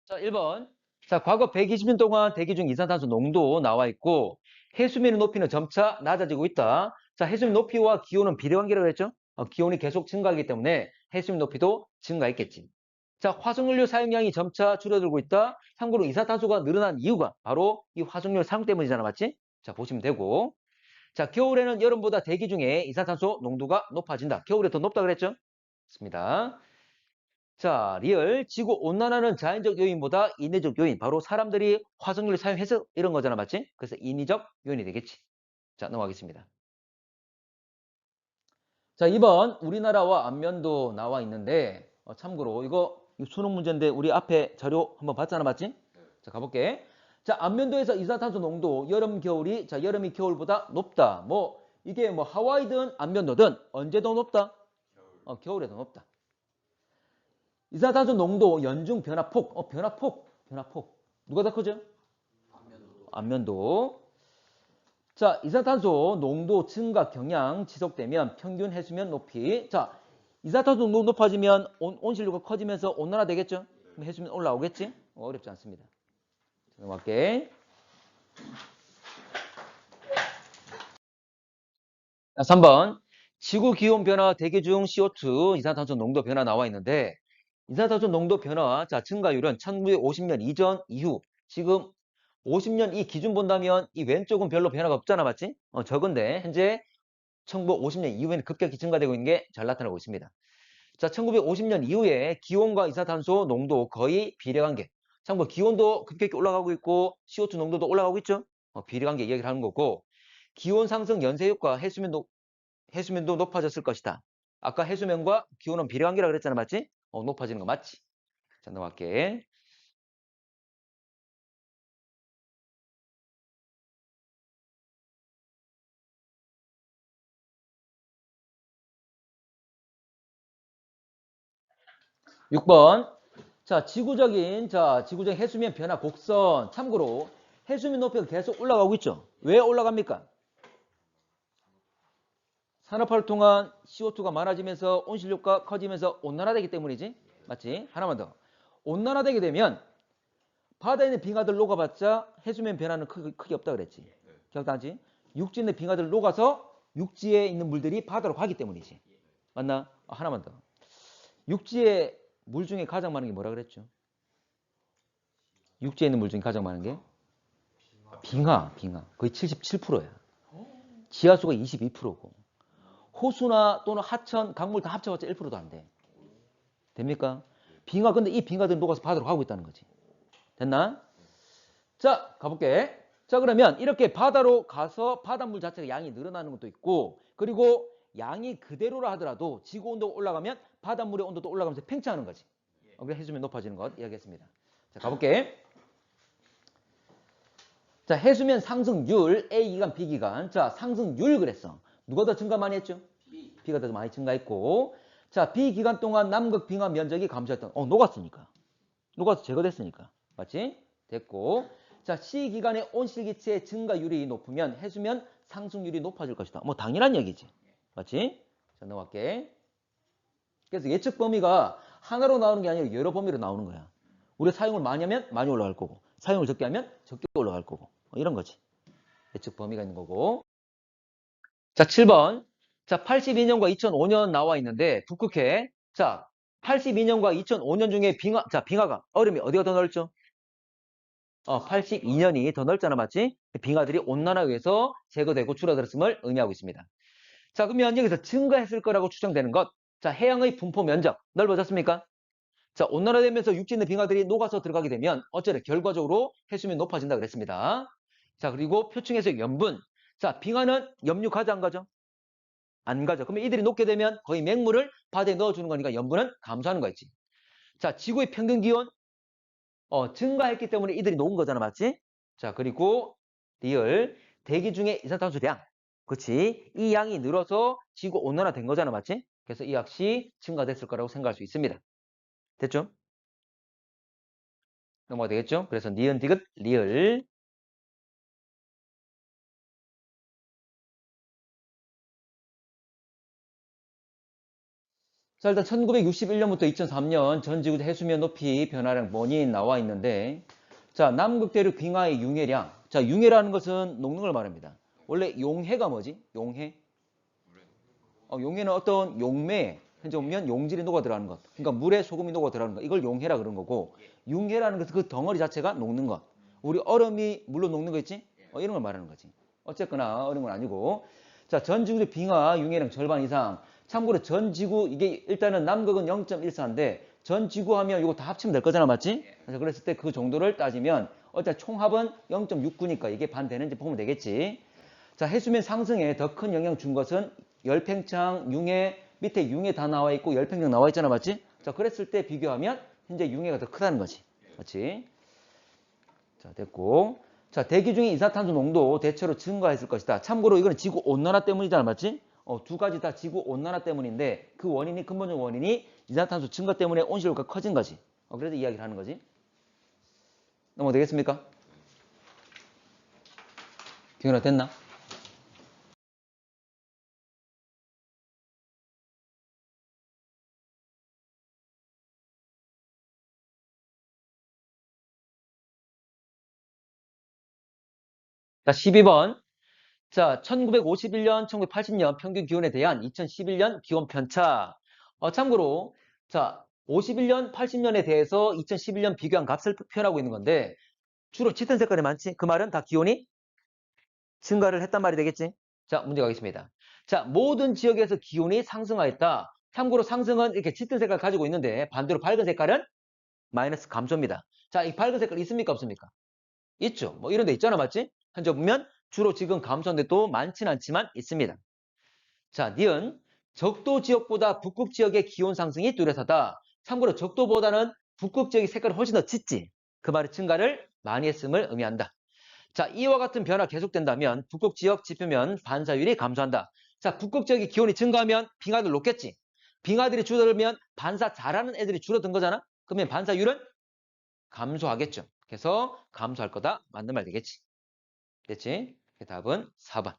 자, 1번. 자, 과거 120년 동안 대기 중 이산화탄소 농도 나와 있고 해수면의 높이는 점차 낮아지고 있다. 자, 해수면 높이와 기온은 비례관계라고 했죠? 기온이 계속 증가하기 때문에 해수면 높이도 증가했겠지. 자, 화석연료 사용량이 점차 줄어들고 있다. 참고로 이산화탄소가 늘어난 이유가 바로 이 화석연료 사용 때문이잖아, 맞지? 자, 보시면 되고. 자, 겨울에는 여름보다 대기 중에 이산화탄소 농도가 높아진다. 겨울에 더 높다 그랬죠? 맞습니다. 자, 리얼. 지구 온난화는 자연적 요인보다 인위적 요인. 바로 사람들이 화석연료 사용해서 이런 거잖아. 맞지? 그래서 인위적 요인이 되겠지. 자, 넘어가겠습니다. 자, 2번. 우리나라와 안면도 나와 있는데, 참고로 이거 수능 문제인데 우리 앞에 자료 한번 봤잖아. 맞지? 자, 가볼게. 자, 안면도에서 이산화탄소 농도 여름, 겨울이, 자, 여름이 겨울보다 높다. 뭐, 이게 뭐 하와이든 안면도든 언제 더 높다? 겨울에 더 높다. 이산화탄소 농도, 연중 변화폭, 변화폭. 누가 더 크죠? 안면도. 자, 이산화탄소 농도 증가 경향 지속되면 평균 해수면 높이. 자, 이산화탄소 농도 높아지면 온실도가 커지면서 온난화 되겠죠? 그럼 해수면 올라오겠지? 어렵지 않습니다. 넘어갈게. 자, 3번. 지구 기온 변화 대기 중 CO2 이산화탄소 농도 변화 나와 있는데 이산화탄소 농도 변화 자 증가율은 1950년 이전 이후 지금 50년 이 기준 본다면 이 왼쪽은 별로 변화가 없잖아 맞지? 적은데 현재 1950년 이후에는 급격히 증가되고 있는 게 잘 나타나고 있습니다. 자 1950년 이후에 기온과 이산화탄소 농도 거의 비례관계. 참고로 기온도 급격히 올라가고 있고 CO2 농도도 올라가고 있죠? 비례관계 이야기를 하는 거고 기온 상승 연쇄 효과 해수면도 높아졌을 것이다. 아까 해수면과 기온은 비례관계라 그랬잖아, 맞지? 높아지는 거 맞지? 자, 넘어갈게. 6번. 지구적인 해수면 변화 곡선. 참고로 해수면 높이가 계속 올라가고 있죠. 왜 올라갑니까? 산업화를 통한 CO2가 많아지면서 온실효과 커지면서 온난화되기 때문이지. 맞지? 하나만 더. 온난화되게 되면 바다에 있는 빙하들 녹아봤자 해수면 변화는 크게 없다 그랬지. 기억나지? 육지에 있는 빙하들 녹아서 육지에 있는 물들이 바다로 가기 때문이지. 맞나? 하나만 더. 육지에 물 중에 가장 많은 게 뭐라 그랬죠? 육지에 있는 물 중에 가장 많은 게? 빙하. 거의 77%야. 지하수가 22%고. 호수나 또는 하천, 강물 다 합쳐봤자 1%도 안 돼. 됩니까? 근데 이 빙하들이 녹아서 바다로 가고 있다는 거지. 됐나? 자, 가볼게. 자, 그러면 이렇게 바다로 가서 바닷물 자체가 양이 늘어나는 것도 있고, 그리고 양이 그대로라 하더라도 지구 온도가 올라가면 바닷물의 온도도 올라가면서 팽창하는 거지. 그래서 해수면 높아지는 것 이야기했습니다. 자, 가볼게. 자, 해수면 상승률, A기간, B기간. 자, 상승률 그랬어. 누가 더 증가 많이 했죠? B가 더 많이 증가했고. 자, B기간 동안 남극 빙하 면적이 감소했던, 녹았으니까. 녹아서 제거됐으니까. 맞지? 됐고. 자, C기간의 온실기체의 증가율이 높으면 해수면 상승률이 높아질 것이다. 뭐, 당연한 얘기지. 맞지? 자, 넘어갈게. 그래서 예측 범위가 하나로 나오는 게 아니라 여러 범위로 나오는 거야. 우리 사용을 많이 하면 많이 올라갈 거고, 사용을 적게 하면 적게 올라갈 거고. 이런 거지. 예측 범위가 있는 거고. 자, 7번. 자, 82년과 2005년 나와 있는데, 북극해. 자, 82년과 2005년 중에 빙하가, 얼음이 어디가 더 넓죠? 82년이 더 넓잖아, 맞지? 빙하들이 온난화에 의해서 제거되고 줄어들었음을 의미하고 있습니다. 자, 그러면 여기서 증가했을 거라고 추정되는 것. 자, 해양의 분포 면적 넓어졌습니까? 자, 온난화되면서 육지 있는 빙하들이 녹아서 들어가게 되면 어쨌든 결과적으로 해수면이 높아진다 그랬습니다. 자, 그리고 표층에서 염분. 자, 빙하는 염류 가져 안 가죠? 안 가죠. 그러면 이들이 녹게 되면 거의 맹물을 바다에 넣어주는 거니까 염분은 감소하는 거였지. 자, 지구의 평균 기온 증가했기 때문에 이들이 녹은 거잖아, 맞지? 자, 그리고 리얼 대기 중에 이산화탄소량. 그렇지? 이 양이 늘어서 지구 온난화 된 거잖아, 맞지? 그래서 이 역시 증가됐을 거라고 생각할 수 있습니다. 됐죠? 넘어가 되겠죠? 그래서 니은 디귿 리얼. 자, 일단 1961년부터 2003년 전 지구 해수면 높이 변화량 원인 나와 있는데, 자, 남극 대륙 빙하의 융해량. 자, 융해라는 것은 녹는 걸 말합니다. 원래 용해가 뭐지? 용해? 용해는 어떤 용매에 현재 보면 용질이 녹아 들어가는 것. 그러니까 물에 소금이 녹아 들어가는 것. 이걸 용해라 그런 거고, 융해라는 것은 그 덩어리 자체가 녹는 것. 우리 얼음이 물로 녹는 거 있지? 이런 걸 말하는 거지. 어쨌거나 어려운 건 아니고. 자, 전 지구의 빙하 융해량 절반 이상. 참고로 전 지구, 이게 일단은 남극은 0.14인데 전 지구 하면 이거 다 합치면 될 거잖아, 맞지? 그래서 그랬을 때 그 정도를 따지면 어차피 총합은 0.69니까 이게 반 되는지 보면 되겠지. 자, 해수면 상승에 더 큰 영향 준 것은 열팽창, 융해, 밑에 융해 다 나와 있고 열팽창 나와 있잖아, 맞지? 자, 그랬을 때 비교하면 현재 융해가 더 크다는 거지. 맞지? 자, 됐고. 자, 대기 중에 이산탄소 농도 대체로 증가했을 것이다. 참고로 이거는 지구 온난화 때문이잖아, 맞지? 두 가지 다 지구 온난화 때문인데 그 원인이 근본적 원인이 이산탄소 증가 때문에 온실효과가 커진 거지. 그래서 이야기를 하는 거지. 넘어가 되겠습니까? 기억나 됐나? 자, 12번. 자, 1951년, 1980년 평균 기온에 대한 2011년 기온 편차. 참고로, 자, 51년, 80년에 대해서 2011년 비교한 값을 표현하고 있는 건데, 주로 짙은 색깔이 많지? 그 말은 다 기온이 증가를 했단 말이 되겠지? 자, 문제 가겠습니다. 자, 모든 지역에서 기온이 상승하였다. 참고로 상승은 이렇게 짙은 색깔 가지고 있는데, 반대로 밝은 색깔은 마이너스 감소입니다. 자, 이 밝은 색깔 있습니까? 없습니까? 있죠. 뭐 이런 데 있잖아, 맞지? 현재 보면 주로 지금 감소한 데도 많진 않지만 있습니다. 자, 니은 적도 지역보다 북극 지역의 기온 상승이 뚜렷하다. 참고로 적도보다는 북극 지역의 색깔이 훨씬 더 짙지. 그 말의 증가를 많이 했음을 의미한다. 자, 이와 같은 변화 계속된다면 북극 지역 지표면 반사율이 감소한다. 자, 북극 지역의 기온이 증가하면 빙하들 높겠지. 빙하들이 줄어들면 반사 잘하는 애들이 줄어든 거잖아. 그러면 반사율은 감소하겠죠. 그래서 감소할 거다. 맞는 말 되겠지. 됐지? 답은 4번.